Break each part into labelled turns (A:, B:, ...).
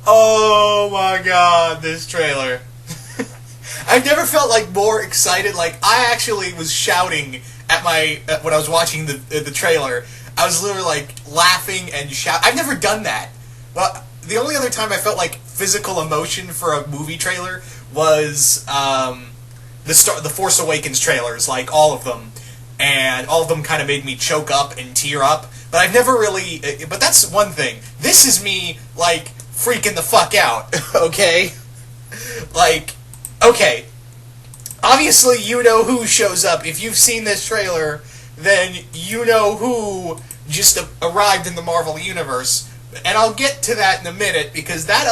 A: Oh my god, this trailer. I've never felt like more excited. Like, I actually was shouting when I was watching the trailer. I was literally like laughing and I've never done that. Well, the only other time I felt like physical emotion for a movie trailer was the Force Awakens trailers, like all of them, and all of them kind of made me choke up and tear up. But I've never really. But that's one thing. This is me like freaking the fuck out. Okay, like, okay. Obviously, you know who shows up. If you've seen this trailer, then you know who just arrived in the Marvel Universe. And I'll get to that in a minute, because that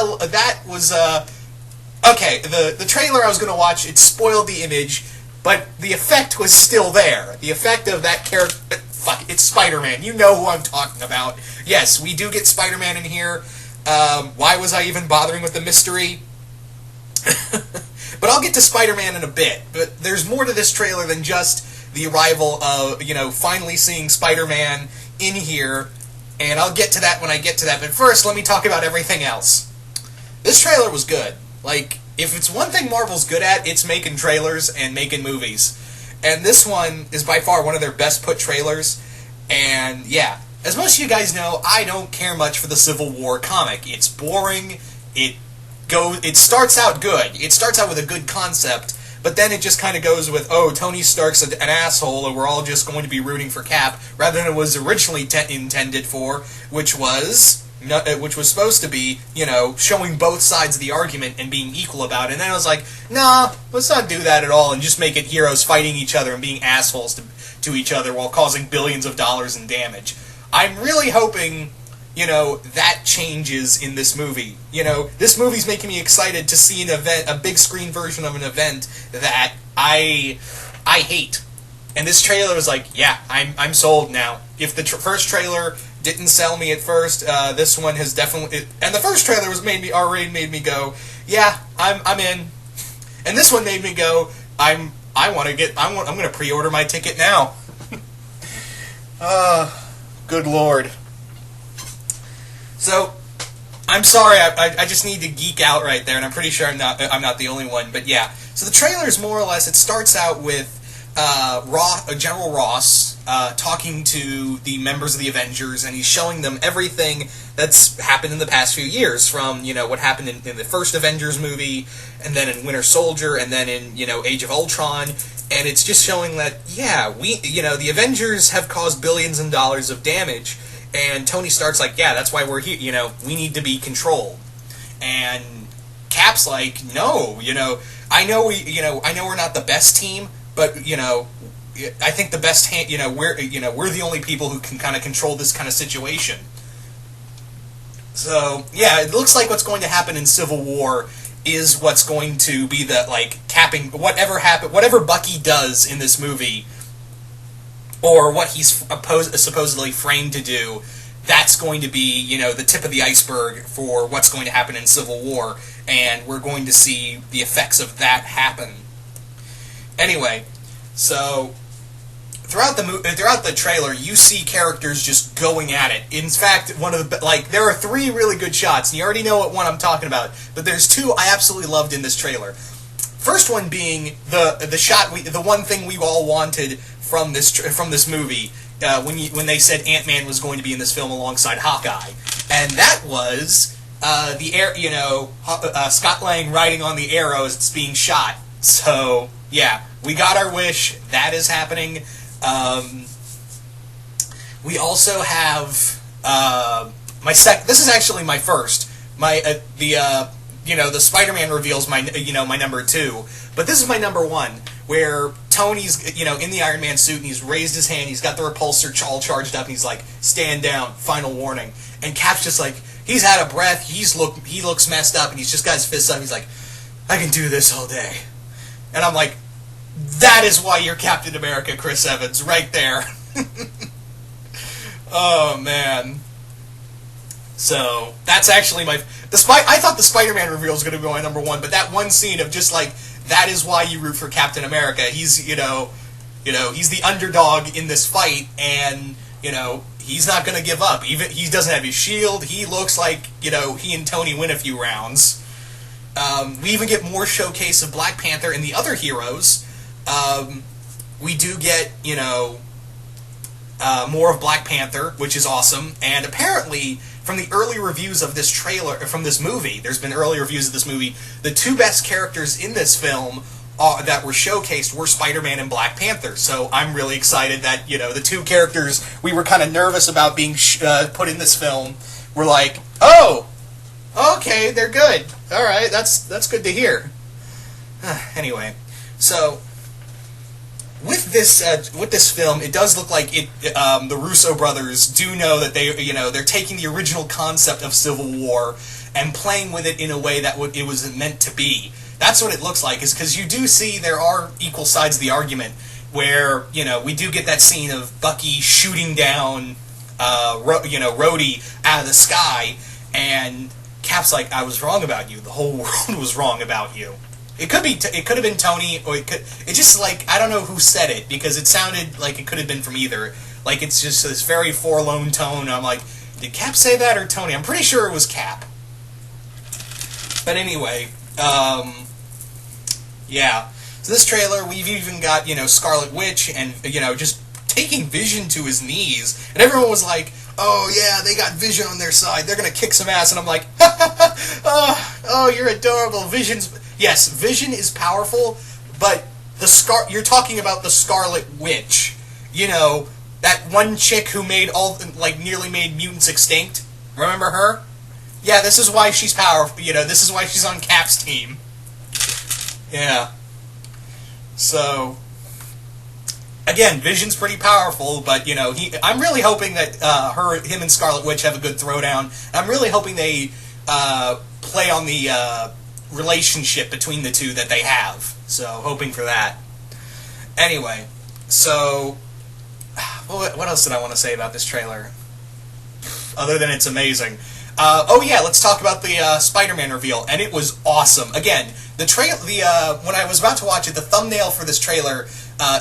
A: was, okay, the trailer I was going to watch, it spoiled the image, but the effect was still there. The effect of that character, fuck, it's Spider-Man. You know who I'm talking about. Yes, we do get Spider-Man in here. Why was I even bothering with the mystery? But I'll get to Spider-Man in a bit. But there's more to this trailer than just the arrival of, finally seeing Spider-Man in here. And I'll get to that when I get to that. But first, let me talk about everything else. This trailer was good. Like, if it's one thing Marvel's good at, it's making trailers and making movies. And this one is by far one of their best put trailers. And, yeah, as most of you guys know, I don't care much for the Civil War comic. It's boring. It starts out good. It starts out with a good concept, but then it just kind of goes with, oh, Tony Stark's an asshole, and we're all just going to be rooting for Cap, rather than it was originally intended for, which was supposed to be, showing both sides of the argument and being equal about it. And then I was like, nah, let's not do that at all, and just make it heroes fighting each other and being assholes to each other while causing billions of dollars in damage. I'm really hoping that changes in this movie. This movie's making me excited to see a big screen version of an event that I hate. And this trailer was like, yeah, I'm sold now. If the first trailer didn't sell me at first, this one has definitely. And the first trailer already made me go, yeah, I'm in. And this one made me go, I'm going to pre-order my ticket now. Good lord. So, I'm sorry, I just need to geek out right there, and I'm pretty sure I'm not the only one, but yeah. So the trailer is more or less, it starts out with General Ross talking to the members of the Avengers, and he's showing them everything that's happened in the past few years, from, what happened in the first Avengers movie, and then in Winter Soldier, and then in, Age of Ultron, and it's just showing that, yeah, the Avengers have caused billions of dollars of damage. And Tony Stark's like, yeah, that's why we're here, we need to be controlled. And Cap's like, no, I know we're not the best team, but, I think the best we're the only people who can kind of control this kind of situation. So, yeah, it looks like what's going to happen in Civil War is what's going to be the, capping, whatever Bucky does in this movie, or what he's supposedly framed to do, that's going to be, the tip of the iceberg for what's going to happen in Civil War, and we're going to see the effects of that happen. Anyway, so throughout the trailer, you see characters just going at it. In fact, there are 3 really good shots, and you already know what one I'm talking about, but there's 2 I absolutely loved in this trailer. First one being the shot, the one thing we all wanted from this movie, when they said Ant-Man was going to be in this film alongside Hawkeye, and that was Scott Lang riding on the arrow as it's being shot. So yeah, we got our wish. That is happening. We also have this is actually my first. The Spider-Man reveals my number 2, but this is my number 1, where Tony's, in the Iron Man suit, and he's raised his hand, he's got the repulsor all charged up, and he's like, stand down, final warning. And Cap's just like, he's out of breath, he looks messed up, and he's just got his fists up, he's like, I can do this all day. And I'm like, that is why you're Captain America, Chris Evans, right there. Oh, man. So, that's actually I thought the Spider-Man reveal was going to be my number 1, but that one scene of just that is why you root for Captain America. He's, he's the underdog in this fight, and, he's not going to give up. Even he doesn't have his shield. He looks like, he and Tony win a few rounds. We even get more showcase of Black Panther and the other heroes. We do get, more of Black Panther, which is awesome. And apparently, from the early reviews of this trailer, from this movie, there's been early reviews of this movie, the two best characters in this film that were showcased were Spider-Man and Black Panther. So I'm really excited that, the two characters we were kind of nervous about being put in this film were like, oh, okay, they're good. All right, that's good to hear. Anyway, so with this film, it does look like the Russo brothers do know that they're taking the original concept of Civil War and playing with it in a way that it was meant to be. That's what it looks like, is because you do see there are equal sides of the argument where, we do get that scene of Bucky shooting down, Rhodey out of the sky, and Cap's like, I was wrong about you. The whole world was wrong about you. It could have been Tony, or it's just like, I don't know who said it, because it sounded like it could have been from either. Like, it's just this very forlorn tone. I'm like, did Cap say that or Tony? I'm pretty sure it was Cap. But anyway, yeah. So this trailer, we've even got, Scarlet Witch and, just taking Vision to his knees. And everyone was like, oh yeah, they got Vision on their side. They're going to kick some ass. And I'm like, oh, you're adorable. Yes, Vision is powerful, but you're talking about the Scarlet Witch. That one chick who nearly made mutants extinct. Remember her? Yeah, this is why she's powerful. This is why she's on Cap's team. Yeah. So, again, Vision's pretty powerful, but, I'm really hoping that him and Scarlet Witch have a good throwdown. I'm really hoping they play on the relationship between the two that they have. So, hoping for that. Anyway, so, what else did I want to say about this trailer? Other than it's amazing. Let's talk about the Spider-Man reveal, and it was awesome. Again, when I was about to watch it, the thumbnail for this trailer,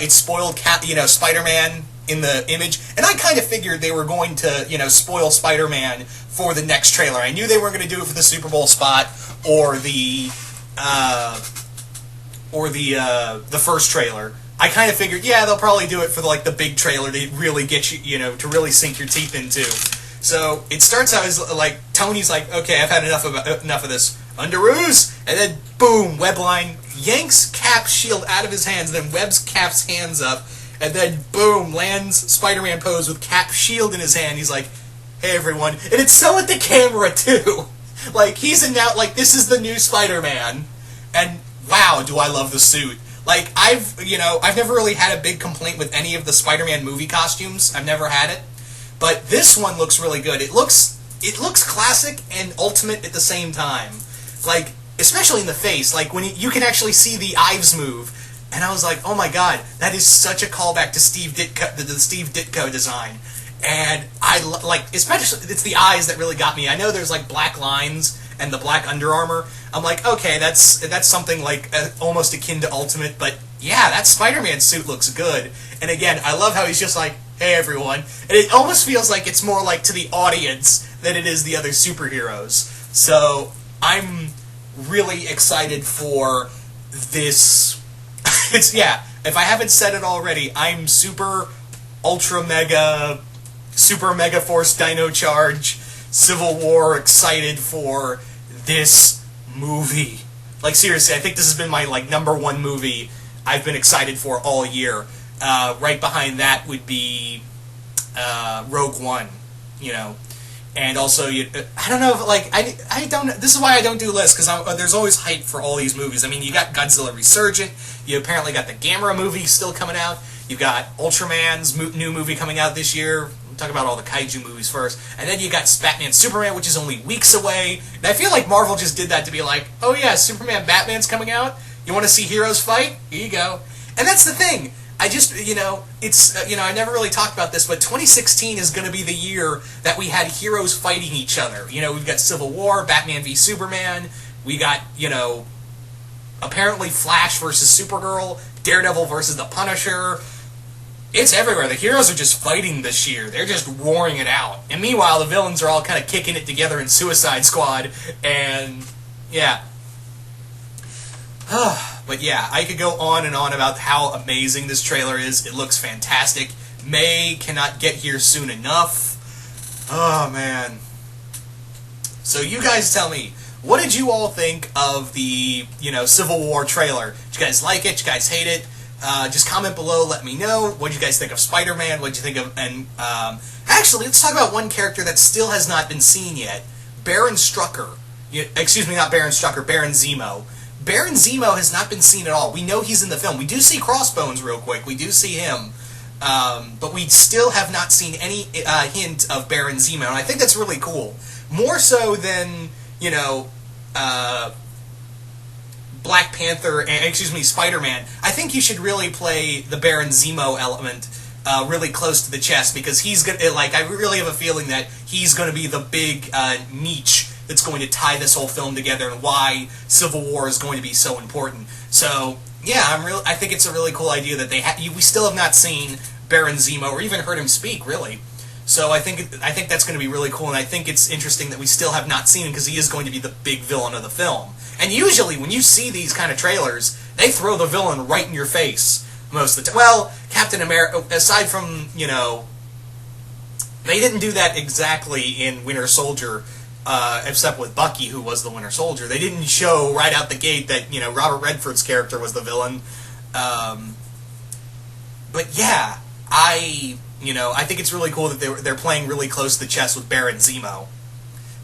A: it spoiled Spider-Man in the image, and I kind of figured they were going to, spoil Spider-Man for the next trailer. I knew they weren't going to do it for the Super Bowl spot or the first trailer. I kind of figured, yeah, they'll probably do it for the big trailer to really get you, to really sink your teeth into. So it starts out as like Tony's like, okay, I've had enough of this. Underoos, and then boom, Webline yanks Cap's shield out of his hands, then webs Cap's hands up, and then boom, lands Spider-Man pose with Cap's shield in his hand. He's like, hey everyone, and it's so at the camera too. Like he's announced, like this is the new Spider-Man, and wow, do I love the suit. Like I've never really had a big complaint with any of the Spider-Man movie costumes. I've never had it. But this one looks really good. It looks classic and ultimate at the same time. Like, especially in the face. Like, when you can actually see the Ives move. And I was like, oh my god, that is such a callback to the Steve Ditko design. And especially, it's the eyes that really got me. I know there's, black lines and the black Under Armour. I'm like, okay, that's something, almost akin to Ultimate. But, yeah, that Spider-Man suit looks good. And again, I love how he's just like, hey everyone. And it almost feels like it's more to the audience than it is the other superheroes. So I'm really excited for this. If I haven't said it already, I'm super mega force dino charge Civil War excited for this movie. Seriously, I think this has been my number one movie I've been excited for all year. Right behind that would be Rogue One, and also I don't know if I don't. This is why I don't do lists, because there's always hype for all these movies. I mean, you got Godzilla Resurgent, you apparently got the Gamera movie still coming out, you got Ultraman's new movie coming out this year. We'll talk about all the kaiju movies first, and then you got Batman Superman, which is only weeks away. And I feel like Marvel just did that to be like, oh yeah, Superman Batman's coming out. You want to see heroes fight? Here you go. And that's the thing. I just, it's, I never really talked about this, but 2016 is going to be the year that we had heroes fighting each other. We've got Civil War, Batman v Superman, we got, apparently Flash versus Supergirl, Daredevil versus the Punisher, It's everywhere. The heroes are just fighting this year. They're just roaring it out. And meanwhile, the villains are all kind of kicking it together in Suicide Squad. And, yeah. But yeah, I could go on and on about how amazing this trailer is. It looks fantastic. May cannot get here soon enough. Oh, man. So you guys tell me, what did you all think of the, Civil War trailer? Did you guys like it? Did you guys hate it? Just comment below, let me know. What did you guys think of Spider-Man? What did you think of... And actually, let's talk about one character that still has not been seen yet. Baron Strucker. Excuse me, not Baron Strucker, Baron Zemo. Baron Zemo has not been seen at all. We know he's in the film. We do see Crossbones real quick. We do see him. But we still have not seen any hint of Baron Zemo. And I think that's really cool. More so than, Black Panther, Spider-Man. I think you should really play the Baron Zemo element really close to the chest, because he's gonna, I really have a feeling that he's going to be the big niche that's going to tie this whole film together, and why Civil War is going to be so important. So yeah, I think it's a really cool idea that we still have not seen Baron Zemo or even heard him speak, really. So I think that's going to be really cool, and I think it's interesting that we still have not seen him, because he is going to be the big villain of the film. And usually, when you see these kind of trailers, they throw the villain right in your face most of the time. Well, Captain America, aside from, they didn't do that exactly in Winter Soldier, except with Bucky, who was the Winter Soldier. They didn't show right out the gate that, Robert Redford's character was the villain. But yeah, I think it's really cool that they're playing really close to the chest with Baron Zemo.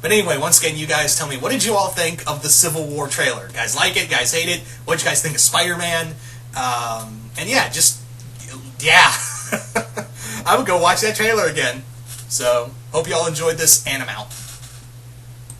A: But anyway, once again, you guys tell me, what did you all think of the Civil War trailer? Guys like it? Guys hate it? What did you guys think of Spider-Man? And yeah, I would go watch that trailer again. So, hope you all enjoyed this, and I'm out.